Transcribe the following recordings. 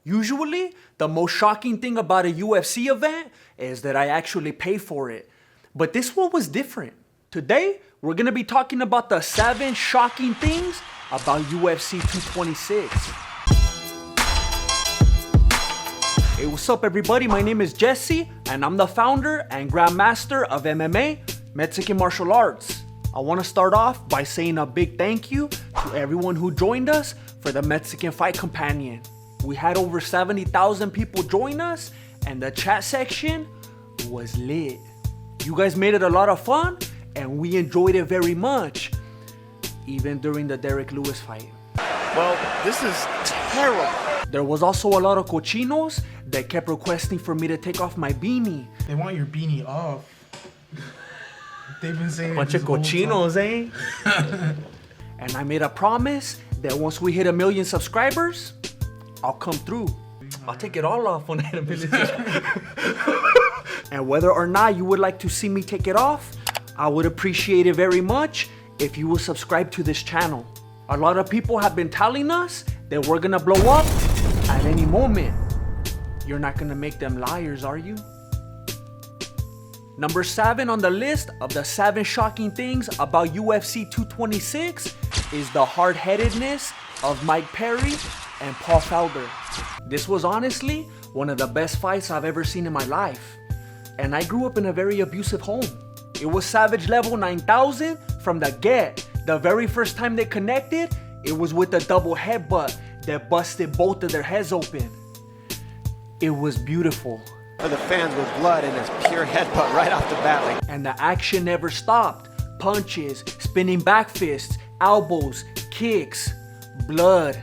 Usually, the most shocking thing about a UFC event is that I actually pay for it. But this one was different. Today, we're gonna be talking about the 7 shocking things about UFC 226. Hey, what's up everybody? My name is Jesse, and I'm the founder and grandmaster of MMA, Mexican martial arts. I wanna start off by saying a big thank you to everyone who joined us for the Mexican Fight Companion. We had over 70,000 people join us, and the chat section was lit. You guys made it a lot of fun, and we enjoyed it very much, even during the Derek Lewis fight. Well, this is terrible. There was also a lot of cochinos that kept requesting for me to take off my beanie. They want your beanie off. They've been saying Bunch of cochinos, eh? And I made a promise that once we hit 1 million subscribers, I'll come through. I'll take it all off when I hit 1 million subscribers. And whether or not you would like to see me take it off, I would appreciate it very much if you will subscribe to this channel. A lot of people have been telling us that we're gonna blow up at any moment. You're not gonna make them liars, are you? Number 7 on the list of the 7 shocking things about UFC 226 is the hard-headedness of Mike Perry and Paul Felder. This was honestly one of the best fights I've ever seen in my life. And I grew up in a very abusive home. It was Savage Level 9000 from the get. The very first time they connected, it was with a double headbutt that busted both of their heads open. It was beautiful. For the fans with blood and his pure headbutt right off the bat. And the action never stopped. Punches, spinning back fists, elbows, kicks, blood.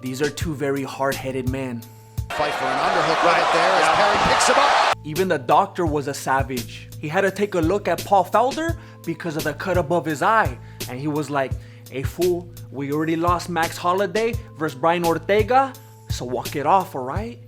These are 2 very hard-headed men. Fight for an underhook right there as Perry picks him up. Even the doctor was a savage. He had to take a look at Paul Felder because of the cut above his eye. And he was like, hey fool, we already lost Max Holloway versus Brian Ortega, so walk it off, alright?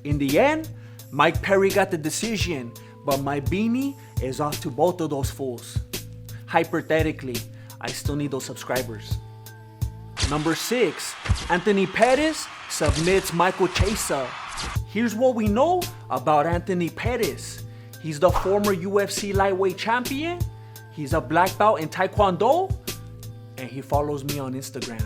In the end, Mike Perry got the decision, but my beanie is off to both of those fools. Hypothetically, I still need those subscribers. Number 6, Anthony Pettis submits Michael CHIESA. Here's what we know about Anthony Pettis. He's the former UFC lightweight champion, he's a black belt in Taekwondo, and he follows me on Instagram.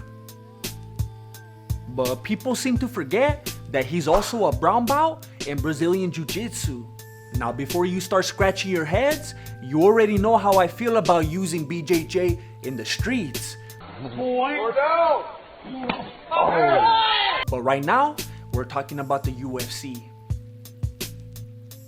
But people seem to forget that he's also a brown belt in Brazilian Jiu Jitsu. Now before you start scratching your heads, you already know how I feel about using BJJ in the streets. Oh. But right now, we're talking about the UFC.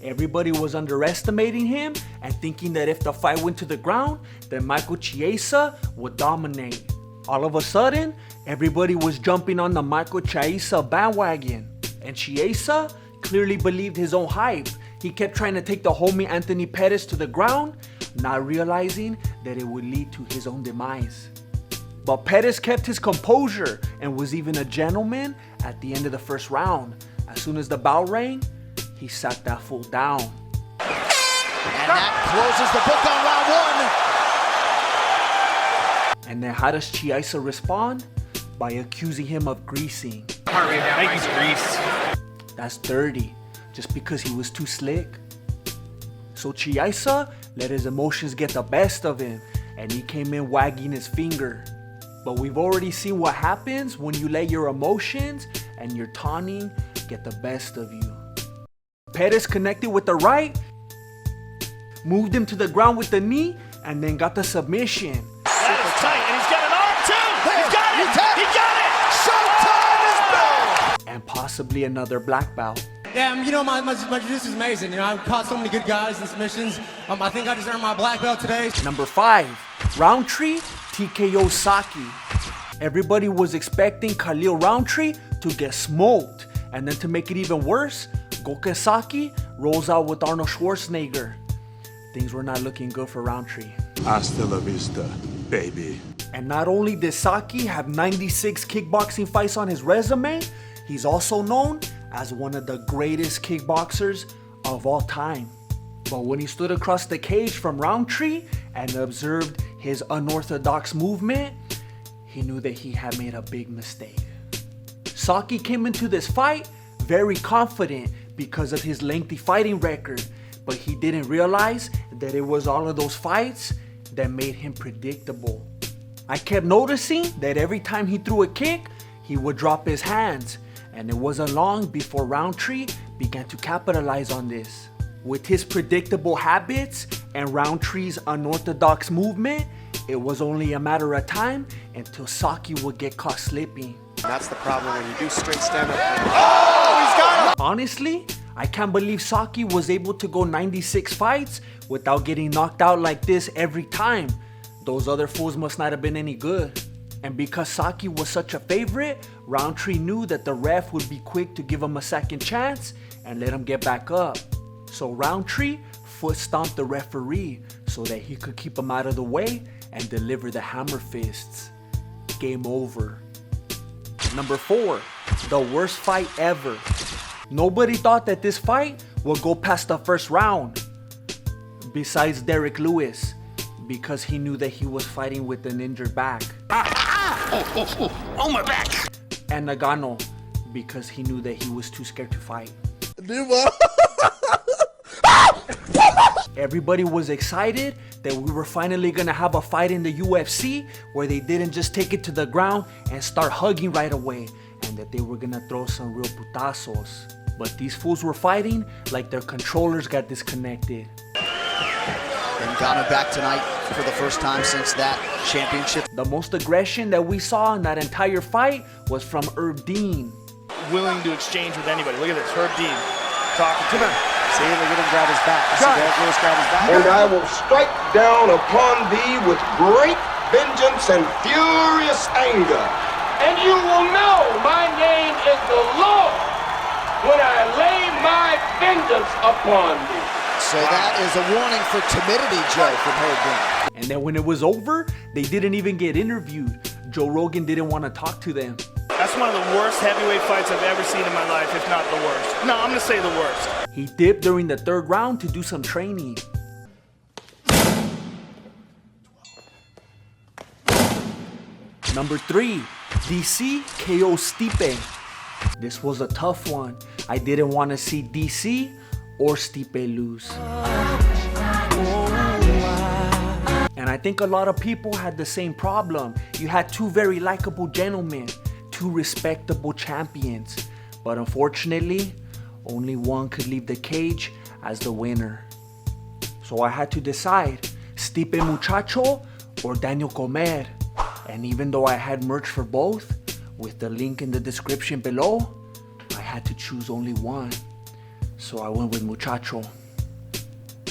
Everybody was underestimating him and thinking that if the fight went to the ground, then Michael CHIESA would dominate. All of a sudden, everybody was jumping on the Michael CHIESA bandwagon. And CHIESA clearly believed his own hype. He kept trying to take the homie Anthony Pettis to the ground, not realizing that it would lead to his own demise. But Pettis kept his composure and was even a gentleman at the end of the first round. As soon as the bell rang, he sat that fool down. And that closes the book on round 1. And then how does CHIESA respond? By accusing him of greasing. I think he's greased. That's dirty, just because he was too slick. So CHIESA let his emotions get the best of him, and he came in wagging his finger. But we've already seen what happens when you let your emotions and your taunting get the best of you. Pettis connected with the right, moved him to the ground with the knee, and then got the submission. That is tight, and he's got an arm too! He's got it! He got it! Showtime is built! And possibly another black belt. Yeah, you know, my jiu-jitsu is amazing. You know, I've caught so many good guys in submissions. I think I just earned my black belt today. Number 5, Rountree TKO'S SAKI. Everybody was expecting Khalil Rountree to get smoked. And then to make it even worse, Goku Saki rolls out with Arnold Schwarzenegger. Things were not looking good for Rountree. Hasta la vista, baby. And not only did Saki have 96 kickboxing fights on his resume, he's also known as one of the greatest kickboxers of all time. But when he stood across the cage from Rountree and observed his unorthodox movement, he knew that he had made a big mistake. Saki came into this fight very confident because of his lengthy fighting record, but he didn't realize that it was all of those fights that made him predictable. I kept noticing that every time he threw a kick, he would drop his hands, and it wasn't long before Rountree began to capitalize on this. With his predictable habits and Rountree's unorthodox movement, it was only a matter of time until Saki would get caught slipping. That's the problem when you do straight stand up. Oh, he's got him! Honestly, I can't believe Saki was able to go 96 fights without getting knocked out like this every time. Those other fools must not have been any good. And because Saki was such a favorite, Rountree knew that the ref would be quick to give him a second chance and let him get back up. So Rountree foot stomped the referee so that he could keep him out of the way and deliver the hammer fists. Game over. Number 4, the worst fight ever. Nobody thought that this fight would go past the first round, besides Derek Lewis, because he knew that he was fighting with an injured back. Oh, my back! And Nagano, because he knew that he was too scared to fight. Everybody was excited that we were finally gonna have a fight in the UFC where they didn't just take it to the ground and start hugging right away, and that they were gonna throw some real putazos. But these fools were fighting like their controllers got disconnected. And Ghana back tonight for the first time since that championship. The most aggression that we saw in that entire fight was from Herb Dean. Willing to exchange with anybody. Look at this, Herb Dean talking to him. See, look at him grab his back. See Derek Lewis grab his back. And I will strike down upon thee with great vengeance and furious anger. And you will know my name is the Lord when I lay my vengeance upon thee. So that is a warning for timidity, Joe, from Herb Dean. And then when it was over, they didn't even get interviewed. Joe Rogan didn't want to talk to them. That's one of the worst heavyweight fights I've ever seen in my life, if not the worst. No, I'm gonna say the worst. He dipped during the third round to do some training. Number 3, DC KO Stipe. This was a tough one. I didn't want to see DC or Stipe lose. And I think a lot of people had the same problem. You had two very likable gentlemen, two respectable champions. But unfortunately, only one could leave the cage as the winner. So I had to decide, Stipe Muchacho or Daniel Comer. And even though I had merch for both, with the link in the description below, I had to choose only one. So I went with Muchacho.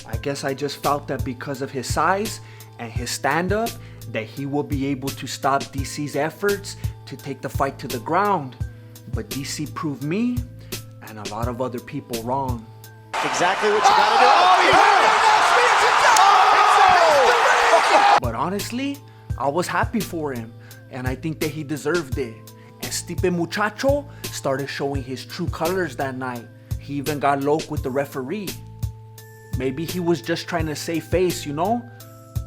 I guess I just felt that because of his size and his stand-up, that he will be able to stop DC's efforts to take the fight to the ground. But DC proved me and a lot of other people wrong. Exactly what you gotta do. Oh, But honestly, I was happy for him, and I think that he deserved it. And Stipe Muchacho started showing his true colors that night. He even got low with the referee. Maybe he was just trying to save face, you know?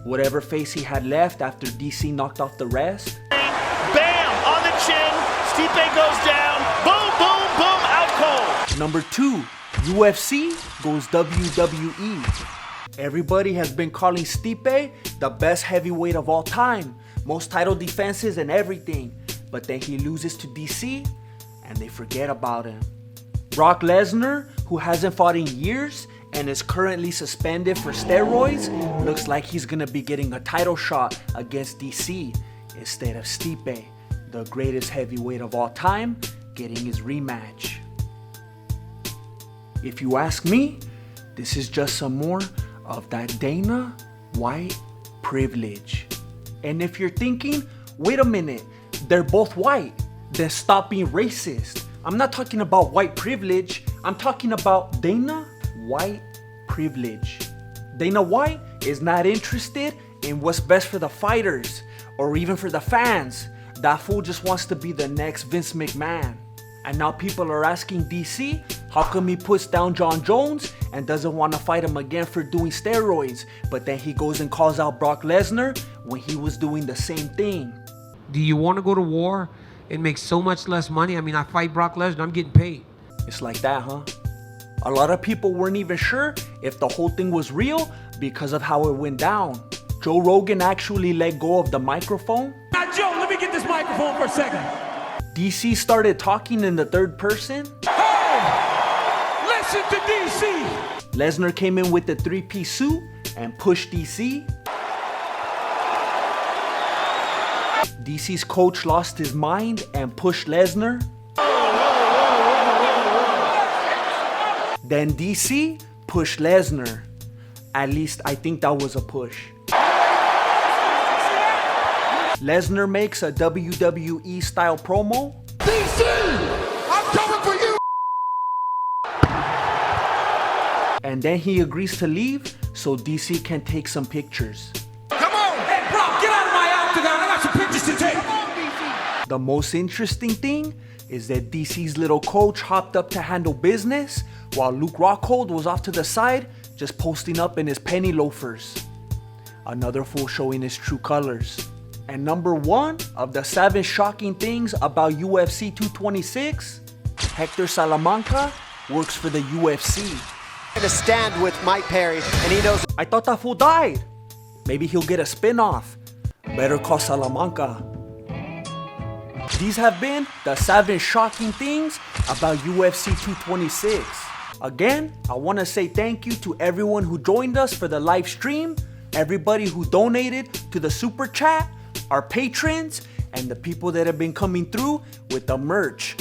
Whatever face he had left after DC knocked off the rest. Bam! On the chin. Stipe goes down. Boom, boom, boom. Out cold. Number 2, UFC goes WWE. Everybody has been calling Stipe the best heavyweight of all time. Most title defenses and everything. But then he loses to DC and they forget about him. Brock Lesnar, who hasn't fought in years and is currently suspended for steroids, looks like he's gonna be getting a title shot against DC instead of Stipe, the greatest heavyweight of all time, getting his rematch. If you ask me, this is just some more of that Dana White privilege. And if you're thinking, wait a minute, they're both white, then stop being racist. I'm not talking about white privilege, I'm talking about Dana White privilege. Dana White is not interested in what's best for the fighters or even for the fans. That fool just wants to be the next Vince McMahon. And now people are asking DC, how come he puts down John Jones and doesn't want to fight him again for doing steroids, but then he goes and calls out Brock Lesnar when he was doing the same thing? Do you want to go to war and make so much less money. I mean, I fight Brock Lesnar, I'm getting paid. It's like that, huh? A lot of people weren't even sure if the whole thing was real because of how it went down. Joe Rogan actually let go of the microphone. Now, Joe, let me get this microphone for a second. DC started talking in the third person. Hey, listen to DC. Lesnar came in with the three-piece suit and pushed DC. DC's coach lost his mind and pushed Lesnar. Then DC pushed Lesnar. At least I think that was a push. Lesnar makes a WWE style promo. DC, I'm coming for you. And then he agrees to leave so DC can take some pictures. Come on. Hey, Brock, get out of my octagon. I got some pictures to take. Come on, DC. The most interesting thing is that DC's little coach hopped up to handle business while Luke Rockhold was off to the side just posting up in his penny loafers. Another fool showing his true colors. And number one of the 7 shocking things about UFC 226, Hector Salamanca works for the UFC. To stand with Mike Perry, and he knows. I thought that fool died. Maybe he'll get a spin-off. Better call Salamanca. These have been the 7 shocking things about UFC 226. Again, I want to say thank you to everyone who joined us for the live stream, everybody who donated to the super chat, our patrons, and the people that have been coming through with the merch.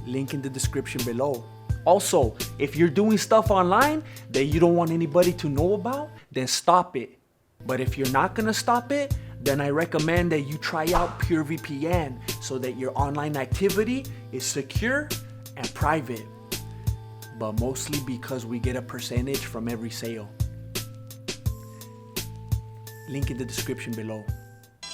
Link in the description below. Also, if you're doing stuff online that you don't want anybody to know about, then stop it. But if you're not gonna stop it, then I recommend that you try out PureVPN so that your online activity is secure and private. But mostly because we get a percentage from every sale. Link in the description below.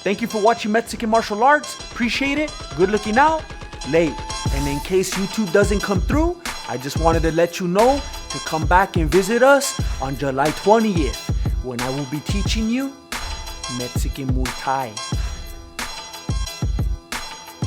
Thank you for watching Mexican Martial Arts. Appreciate it. Good looking out. Late. And in case YouTube doesn't come through, I just wanted to let you know to come back and visit us on July 20th when I will be teaching you Mexican Muay Thai.